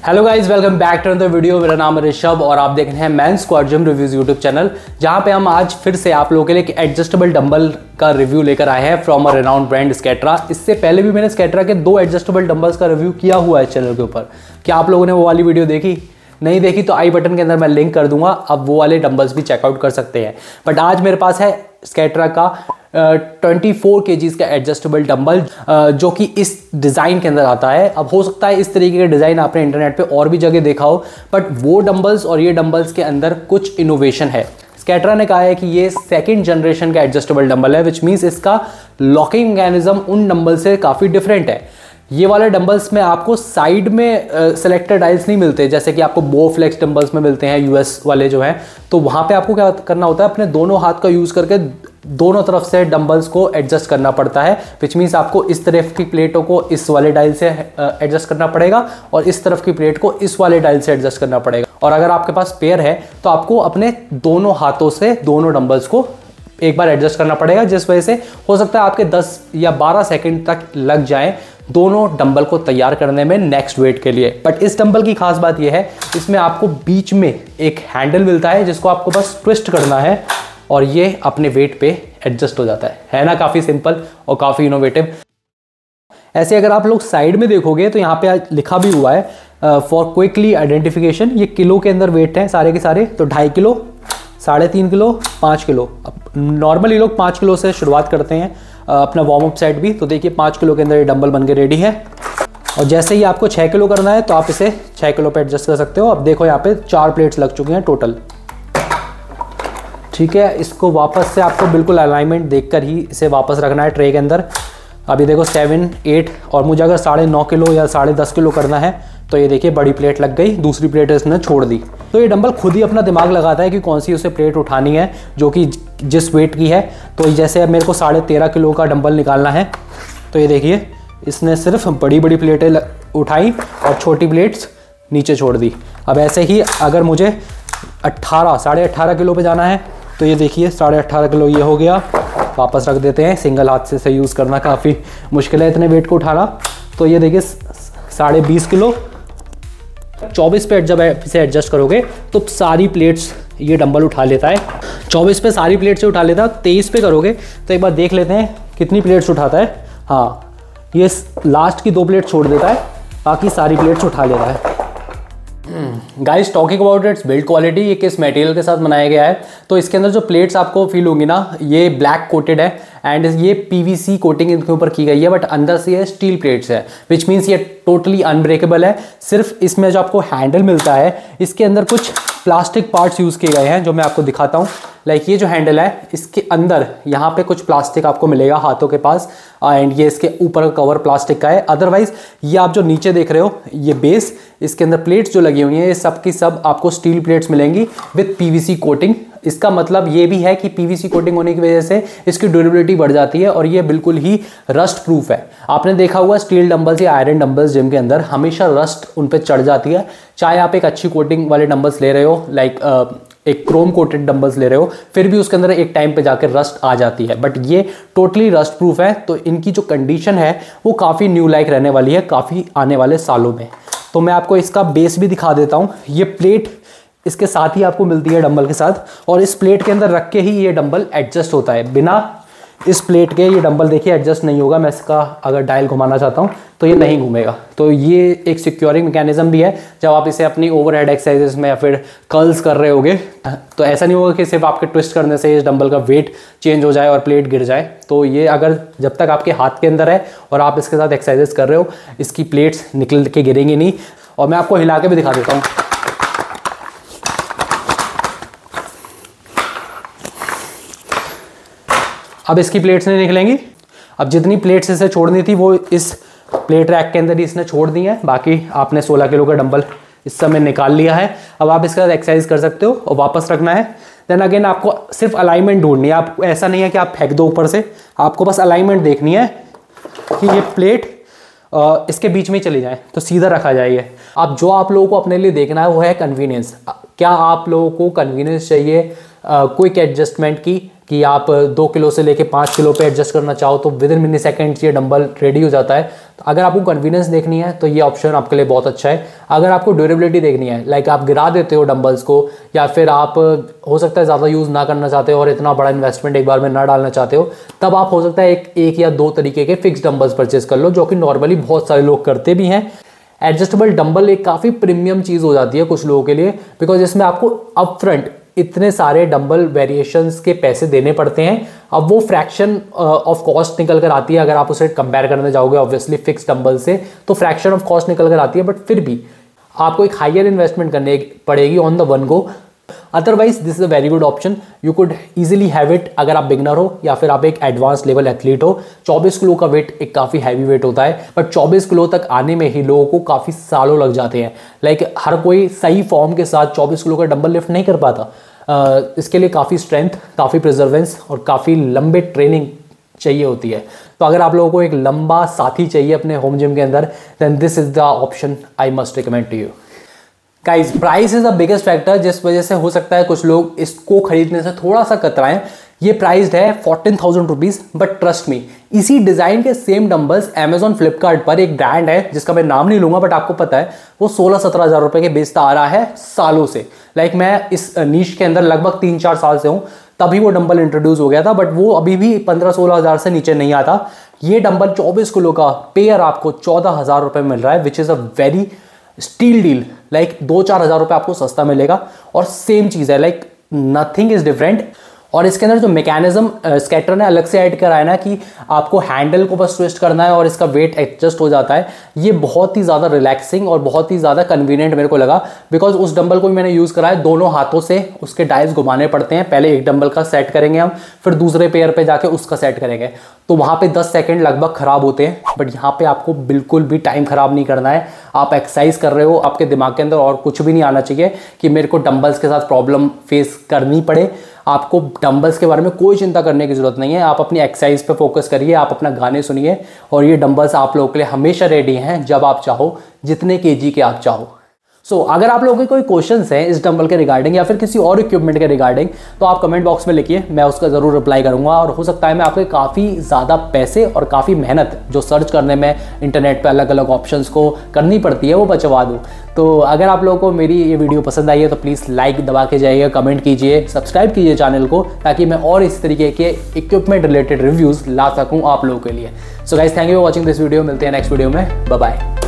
Hello guys, welcome back to the video. मेरा नाम है ऋषभ और आप देख रहे हैं Man Squad Gym Reviews YouTube channel, जहां पे हम आज फिर से आप लोगों के लिए एक एडजस्टेबल डंबल का रिव्यू लेकर आए हैं फ्रॉम अ रेनाउंड ब्रांड स्केट्रा। इससे पहले भी मैंने स्केट्रा के 2 एडजस्टेबल डंबल्स का रिव्यू किया हुआ है चैनल के ऊपर। क्या आप लोगों ने वो वाली वीडियो देखी? नहीं देखी तो आई बटन के अंदर मैं लिंक कर दूंगा, आप वो वाले डंबल्स भी चेकआउट कर सकते हैं। बट आज मेरे पास है स्केट्रा का 24 kgs का एडजस्टेबल डंबल, जो कि इस डिज़ाइन के अंदर आता है। अब हो सकता है इस तरीके का डिज़ाइन आपने इंटरनेट पे और भी जगह देखा हो, बट वो डंबल्स और ये डंबल्स के अंदर कुछ इनोवेशन है। स्केट्रा ने कहा है कि ये 2nd जनरेशन का एडजस्टेबल डंबल है, विच मीन्स इसका लॉकिंग मैकेनिज्म उन डंबल से काफ़ी डिफरेंट है। ये वाले डंबल्स में आपको साइड में सेलेक्टेड डायल्स नहीं मिलते, जैसे कि आपको बोफ्लेक्स डंबल्स में मिलते हैं यूएस वाले जो हैं। तो वहाँ पे आपको क्या करना होता है, अपने दोनों हाथ का यूज़ करके दोनों तरफ से डंबल्स को एडजस्ट करना पड़ता है, विच मीन्स आपको इस तरफ की प्लेटों को इस वाले डायल से एडजस्ट करना पड़ेगा और इस तरफ की प्लेट को इस वाले डायल से एडजस्ट करना पड़ेगा। और अगर आपके पास पेयर है तो आपको अपने दोनों हाथों से दोनों डंबल्स को एक बार एडजस्ट करना पड़ेगा, जिस वजह से हो सकता है आपके 10 या 12 सेकंड तक लग जाए दोनों डंबल को तैयार करने में नेक्स्ट वेट के लिए। बट इस डंबल की खास बात यह है, इसमें आपको बीच में एक हैंडल मिलता है जिसको आपको बस ट्विस्ट करना है और ये अपने वेट पे एडजस्ट हो जाता है ना? काफ़ी सिंपल और काफ़ी इनोवेटिव। ऐसे अगर आप लोग साइड में देखोगे तो यहाँ पे लिखा भी हुआ है फॉर क्विकली आइडेंटिफिकेशन। ये किलो के अंदर वेट है सारे के सारे, तो 2.5 किलो, 3.5 किलो, 5 किलो। अब नॉर्मली लोग 5 किलो से शुरुआत करते हैं अपना वार्म अप सेट भी। तो देखिए 5 किलो के अंदर ये डंबल बन के रेडी है। और जैसे ही आपको 6 किलो करना है तो आप इसे 6 किलो पे एडजस्ट कर सकते हो। अब देखो यहाँ पे 4 प्लेट्स लग चुकी हैं टोटल, ठीक है। इसको वापस से आपको बिल्कुल अलाइनमेंट देखकर ही इसे वापस रखना है ट्रे के अंदर। अभी देखो 7, 8 और मुझे अगर 9.5 किलो या 10.5 किलो करना है तो ये देखिए बड़ी प्लेट लग गई, दूसरी प्लेट इसने छोड़ दी। तो ये डंबल खुद ही अपना दिमाग लगाता है कि कौन सी उसे प्लेट उठानी है जो कि जिस वेट की है। तो जैसे अब मेरे को 13.5 किलो का डंबल निकालना है, तो ये देखिए इसने सिर्फ बड़ी बड़ी प्लेटें उठाई और छोटी प्लेट्स नीचे छोड़ दी। अब ऐसे ही अगर मुझे 18.5 किलो पे जाना है तो ये देखिए 18.5 किलो ये हो गया। वापस रख देते हैं, सिंगल हाथ से यूज़ करना काफ़ी मुश्किल है इतने वेट को उठाना। तो ये देखिए 20.5 किलो। 24 पे जब इसे एडजस्ट करोगे तो सारी प्लेट्स ये डंबल उठा लेता है। 24 पे सारी प्लेट से उठा लेता है। 23 पे करोगे तो एक बार देख लेते हैं कितनी प्लेट्स उठाता है। हाँ, ये लास्ट की 2 प्लेट छोड़ देता है, बाकी सारी प्लेट्स उठा लेता है। Guys, talking about it's build quality, ये किस मटेरियल के साथ बनाया गया है। तो इसके अंदर जो प्लेट्स आपको फील होंगी ना, ये ब्लैक कोटेड है एंड ये पीवीसी कोटिंग इनके ऊपर की गई है, बट अंदर से ये स्टील प्लेट्स है, विच मीन्स ये टोटली अनब्रेकेबल है। सिर्फ इसमें जो आपको हैंडल मिलता है, इसके अंदर कुछ प्लास्टिक पार्ट्स यूज़ किए गए हैं जो मैं आपको दिखाता हूँ। लाइक ये जो हैंडल है, इसके अंदर यहाँ पे कुछ प्लास्टिक आपको मिलेगा हाथों के पास, एंड ये इसके ऊपर का कवर प्लास्टिक का है। अदरवाइज ये आप जो नीचे देख रहे हो, ये बेस, इसके अंदर प्लेट्स जो लगी हुई हैं, ये सब की सब आपको स्टील प्लेट्स मिलेंगी विथ पीवीसी कोटिंग। इसका मतलब ये भी है कि पीवीसी कोटिंग होने की वजह से इसकी ड्यूरेबिलिटी बढ़ जाती है और ये बिल्कुल ही रस्ट प्रूफ है। आपने देखा हुआ स्टील डंबल्स या आयरन डंबल्स जिम के अंदर हमेशा रस्ट उन पर चढ़ जाती है, चाहे आप एक अच्छी कोटिंग वाले डंबल्स ले रहे हो, लाइक एक क्रोम कोटेड डंबल्स ले रहे हो, फिर भी उसके अंदर एक टाइम पे जाकर रस्ट आ जाती है। बट ये टोटली रस्ट प्रूफ है, तो इनकी जो कंडीशन है वो काफ़ी न्यू लाइक रहने वाली है काफ़ी आने वाले सालों में। तो मैं आपको इसका बेस भी दिखा देता हूँ। ये प्लेट इसके साथ ही आपको मिलती है डंबल के साथ, और इस प्लेट के अंदर रख के ही ये डंबल एडजस्ट होता है। बिना इस प्लेट के ये डंबल देखिए एडजस्ट नहीं होगा। मैं इसका अगर डायल घुमाना चाहता हूँ तो ये नहीं घूमेगा। तो ये एक सिक्योरिंग मैकेनिज्म भी है, जब आप इसे अपनी ओवरहेड एक्सरसाइजेस में या फिर कर्ल्स कर रहे होगे तो ऐसा नहीं होगा कि सिर्फ आपके ट्विस्ट करने से इस डंबल का वेट चेंज हो जाए और प्लेट गिर जाए। तो ये अगर जब तक आपके हाथ के अंदर है और आप इसके साथ एक्सरसाइजेस कर रहे हो, इसकी प्लेट्स निकल के गिरेंगी नहीं। और मैं आपको हिला के भी दिखा देता हूँ। अब इसकी प्लेट्स नहीं निकलेंगी। अब जितनी प्लेट्स इसे छोड़नी थी वो इस प्लेट रैक के अंदर ही इसने छोड़ दी है। बाकी आपने 16 किलो का डंबल इस समय निकाल लिया है। अब आप इसका एक्सरसाइज कर सकते हो और वापस रखना है। देन अगेन आपको सिर्फ अलाइनमेंट ढूंढनी है। आप ऐसा नहीं है कि आप फेंक दो ऊपर से, आपको बस अलाइनमेंट देखनी है कि ये प्लेट इसके बीच में ही चली जाए तो सीधा रखा जाए ये। अब जो आप लोगों को अपने लिए देखना है वो है कन्वीनियंस। क्या आप लोगों को कन्वीनियंस चाहिए क्विक एडजस्टमेंट की, कि आप 2 किलो से लेके 5 किलो पे एडजस्ट करना चाहो तो विद इन मिनी सेकेंड्स ये डंबल रेडी हो जाता है। तो अगर आपको कन्वीनियंस देखनी है तो ये ऑप्शन आपके लिए बहुत अच्छा है। अगर आपको ड्यूरेबिलिटी देखनी है, लाइक आप गिरा देते हो डंबल्स को, या फिर आप हो सकता है ज़्यादा यूज़ ना करना चाहते हो और इतना बड़ा इन्वेस्टमेंट एक बार में ना डालना चाहते हो, तब आप हो सकता है एक या 2 तरीके के फिक्स डंबल्स परचेज कर लो, जो कि नॉर्मली बहुत सारे लोग करते भी हैं। एडजस्टेबल डंबल एक काफ़ी प्रीमियम चीज़ हो जाती है कुछ लोगों के लिए, बिकॉज इसमें आपको अपफ्रंट इतने सारे डंबल वेरिएशंस के पैसे देने पड़ते हैं। अब वो फ्रैक्शन ऑफ कॉस्ट निकल कर आती है, अगर आप उसे कंपेयर करने जाओगे ऑब्वियसली फिक्स डंबल से, तो फ्रैक्शन ऑफ कॉस्ट निकल कर आती है, बट फिर भी आपको एक हायर इन्वेस्टमेंट करने पड़ेगी on the one go. Otherwise this is a very good option, you could easily have it अगर आप बिगनर हो या फिर आप एक एडवांस लेवल एथलीट हो। 24 किलो का वेट एक काफ़ी हैवी वेट होता है, बट 24 किलो तक आने में ही लोगों को काफ़ी सालों लग जाते हैं। लाइक हर कोई सही फॉर्म के साथ 24 किलो का डंबल लिफ्ट नहीं कर पाता। इसके लिए काफ़ी स्ट्रेंथ, काफ़ी प्रिजर्वेंस और काफ़ी लंबे ट्रेनिंग चाहिए होती है। तो अगर आप लोगों को एक लंबा साथी चाहिए अपने होम जिम के अंदर, then this is the option I must recommend to you. Guys, price is the biggest factor, जिस वजह से हो सकता है कुछ लोग इसको खरीदने से थोड़ा सा कतराएं। ये प्राइस्ड है 14,000 रुपीज़, बट ट्रस्ट मी, इसी डिज़ाइन के सेम डंबल्स अमेजॉन फ्लिपकार्ट पर एक ब्रांड है जिसका मैं नाम नहीं लूँगा, बट आपको पता है वो 16-17 हज़ार रुपये के बेचता आ रहा है सालों से। लाइक मैं इस नीश के अंदर लगभग 3-4 साल से हूँ, तभी वो डंबल इंट्रोड्यूस हो गया था, बट वो अभी भी 15-16 हज़ार से नीचे नहीं आता। ये डंबल 24 किलो का पेयर आपको 14,000 रुपये मिल रहा है, which is a very steal deal. Like 2-4 हज़ार रुपये आपको सस्ता मिलेगा और सेम चीज़ है, लाइक नथिंग इज डिफरेंट। और इसके अंदर जो मैकेनिज्म स्केटर ने अलग से ऐड करा है ना, कि आपको हैंडल को बस ट्विस्ट करना है और इसका वेट एडजस्ट हो जाता है, ये बहुत ही ज़्यादा रिलैक्सिंग और बहुत ही ज़्यादा कन्वीनियंट मेरे को लगा। बिकॉज उस डंबल को भी मैंने यूज़ करा है, दोनों हाथों से उसके डायल्स घुमाने पड़ते हैं। पहले एक डंबल का सेट करेंगे हम, फिर दूसरे पेयर पे जाके उसका सेट करेंगे, तो वहाँ पे 10 सेकंड लगभग ख़राब होते हैं। बट यहाँ पे आपको बिल्कुल भी टाइम ख़राब नहीं करना है। आप एक्सरसाइज कर रहे हो, आपके दिमाग के अंदर और कुछ भी नहीं आना चाहिए कि मेरे को डंबल्स के साथ प्रॉब्लम फेस करनी पड़े। आपको डंबल्स के बारे में कोई चिंता करने की ज़रूरत नहीं है। आप अपनी एक्सरसाइज पे फोकस करिए, आप अपना गाने सुनिए, और ये डंबल्स आप लोगों के लिए हमेशा रेडी हैं जब आप चाहो, जितने केजी के आप चाहो। अगर आप लोगों के कोई क्वेश्चंस हैं इस डंबल के रिगार्डिंग या फिर किसी और इक्विपमेंट के रिगार्डिंग, तो आप कमेंट बॉक्स में लिखिए, मैं उसका ज़रूर रिप्लाई करूंगा। और हो सकता है मैं आपके काफ़ी ज़्यादा पैसे और काफ़ी मेहनत जो सर्च करने में इंटरनेट पे अलग अलग ऑप्शंस को करनी पड़ती है वो बचवा दूँ। तो अगर आप लोगों को मेरी ये वीडियो पसंद आई है तो प्लीज़ लाइक दबा के जाइए, कमेंट कीजिए, सब्सक्राइब कीजिए चैनल को, ताकि मैं और इस तरीके के इक्विपमेंट रिलेटेड रिव्यूज़ ला सकूँ आप लोगों के लिए। So guys, thank you for watching this video. मिलते हैं नेक्स्ट वीडियो में, बाय बाय।